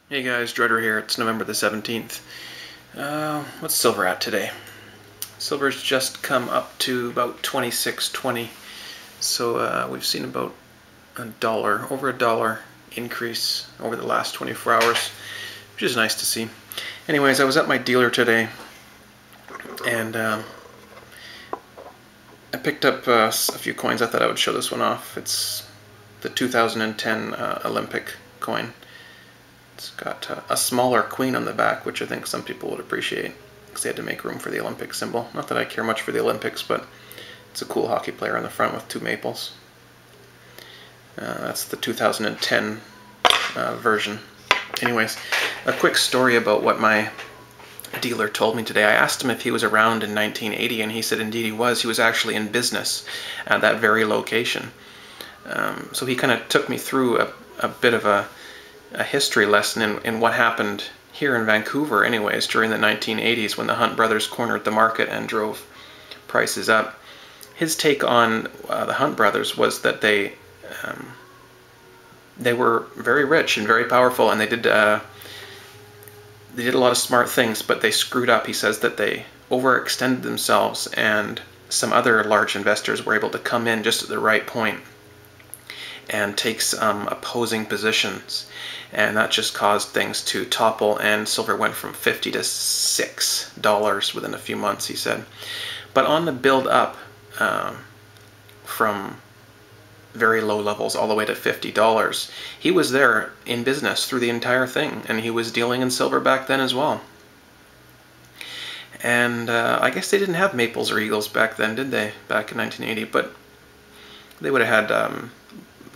Hey guys, Dreader here. It's November the 17th. What's silver at today? Silver's just come up to about 26.20. So we've seen about over a dollar increase over the last 24 hours, which is nice to see. Anyways, I was at my dealer today and I picked up a few coins. I thought I would show this one off. It's the 2010 Olympic coin. It's got a smaller queen on the back, which I think some people would appreciate because they had to make room for the Olympic symbol. Not that I care much for the Olympics, but it's a cool hockey player on the front with two maples. That's the 2010 version. Anyways, a quick story about what my dealer told me today. I asked him if he was around in 1980, and he said indeed he was. He was actually in business at that very location. So he kind of took me through a bit of a history lesson in what happened here in Vancouver anyways during the 1980s when the Hunt brothers cornered the market and drove prices up. His take on the Hunt brothers was that they were very rich and very powerful, and they did a lot of smart things, but they screwed up. He says that they overextended themselves, and some other large investors were able to come in just at the right point and take some opposing positions, and that just caused things to topple, and silver went from $50 to $6 within a few months, he said. But on the build up from very low levels all the way to $50, he was there in business through the entire thing, and he was dealing in silver back then as well. And I guess they didn't have maples or eagles back then, did they, back in 1980? But they would have had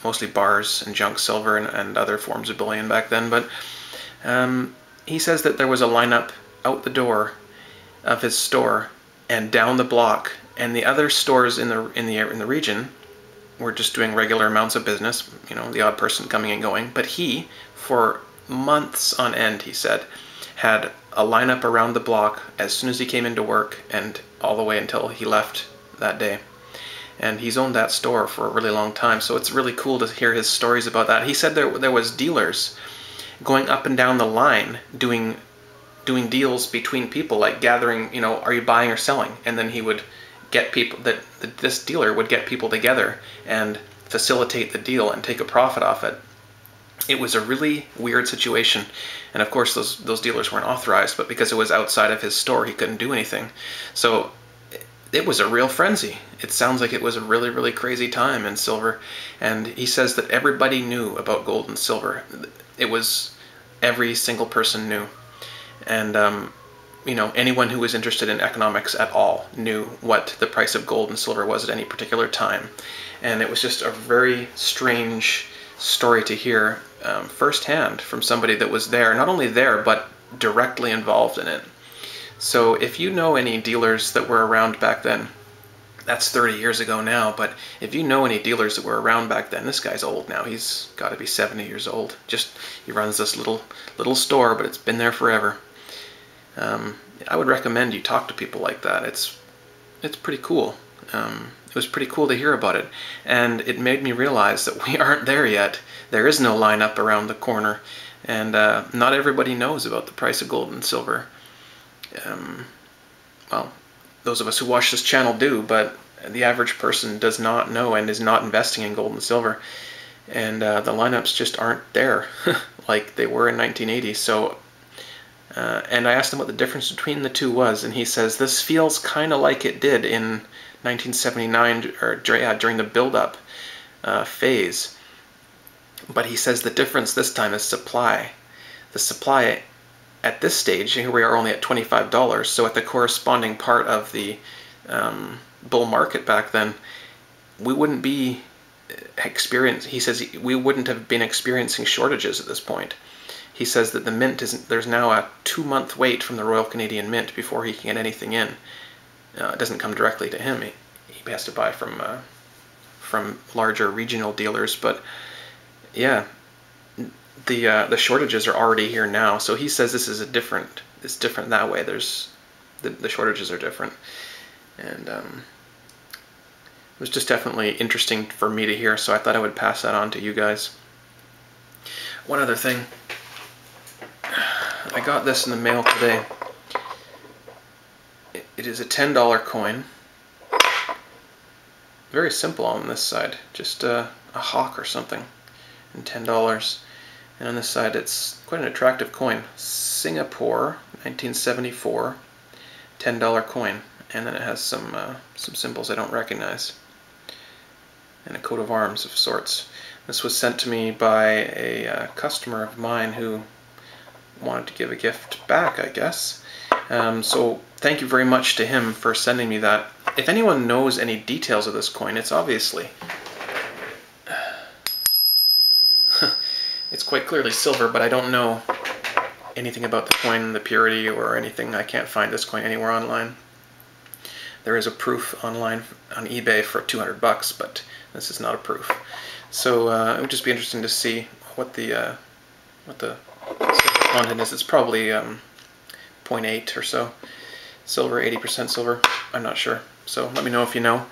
mostly bars and junk silver and other forms of bullion back then. But he says that there was a lineup out the door of his store and down the block, and the other stores in the region were just doing regular amounts of business, you know, the odd person coming and going. But he, for months on end, he said, had a lineup around the block as soon as he came into work and all the way until he left that day. And he's owned that store for a really long time, so it's really cool to hear his stories about that. He said there was dealers going up and down the line doing deals between people, like gathering, you know, are you buying or selling? And then he would get people, this dealer would get people together and facilitate the deal and take a profit off it. It was a really weird situation, and of course those dealers weren't authorized, but because it was outside of his store, he couldn't do anything. So it was a real frenzy. It sounds like it was a really, really crazy time in silver. And he says that everybody knew about gold and silver. It was every single person knew. And, you know, anyone who was interested in economics at all knew what the price of gold and silver was at any particular time. And it was just a very strange story to hear firsthand from somebody that was there, not only there, but directly involved in it. So if you know any dealers that were around back then, that's 30 years ago now, but if you know any dealers that were around back then, this guy's old now. He's got to be 70 years old. He runs this little store, but it's been there forever. I would recommend you talk to people like that. It's pretty cool. It was pretty cool to hear about it, and it made me realize that we aren't there yet. There is no lineup around the corner, and not everybody knows about the price of gold and silver. Well, those of us who watch this channel do, but the average person does not know and is not investing in gold and silver. And the lineups just aren't there like they were in 1980. So, and I asked him what the difference between the two was, and he says this feels kind of like it did in 1979, or during the build-up phase. But he says the difference this time is supply. The supply at this stage, here we are only at $25, so at the corresponding part of the bull market back then, we wouldn't be he says we wouldn't have been experiencing shortages at this point. He says that the mint there's now a 2-month wait from the Royal Canadian Mint before he can get anything in. It doesn't come directly to him. He has to buy from larger regional dealers, but yeah, the shortages are already here now. So he says this is it's different that way. The shortages are different, and it was just definitely interesting for me to hear. So I thought I would pass that on to you guys. One other thing, I got this in the mail today. It is a $10 coin. Very simple on this side, just a hawk or something, and $10. And on this side it's quite an attractive coin. Singapore, 1974, $10 coin. And then it has some symbols I don't recognize. And a coat of arms of sorts. This was sent to me by a customer of mine who wanted to give a gift back, I guess. So thank you very much to him for sending me that. If anyone knows any details of this coin, it's obviously it's quite clearly silver, but I don't know anything about the coin, the purity, or anything. I can't find this coin anywhere online. There is a proof online on eBay for $200, but this is not a proof. So it would just be interesting to see what the silver content is. It's probably 0.8 or so. Silver, 80% silver. I'm not sure. So let me know if you know.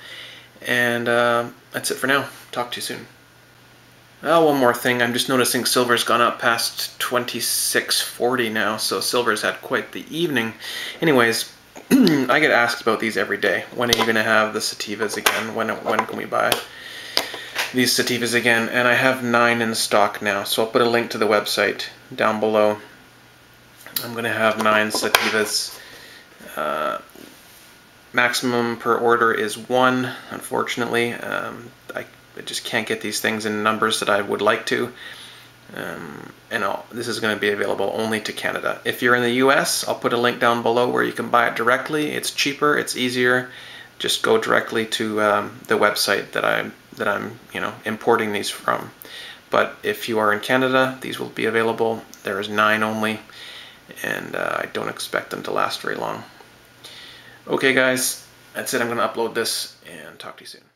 And that's it for now. Talk to you soon. One more thing. I'm just noticing silver's gone up past 26.40 now, so silver's had quite the evening. Anyways, I get asked about these every day. When are you going to have the sativas again? When can we buy these sativas again? And I have 9 in stock now, so I'll put a link to the website down below. I'm going to have 9 sativas. Maximum per order is 1, unfortunately. I just can't get these things in numbers that I would like to. This is going to be available only to Canada. If you're in the US, I'll put a link down below where you can buy it directly. It's cheaper, it's easier. Just go directly to the website that I'm importing these from. But if you are in Canada, these will be available. There is 9 only, and I don't expect them to last very long. Okay guys, that's it. I'm going to upload this and talk to you soon.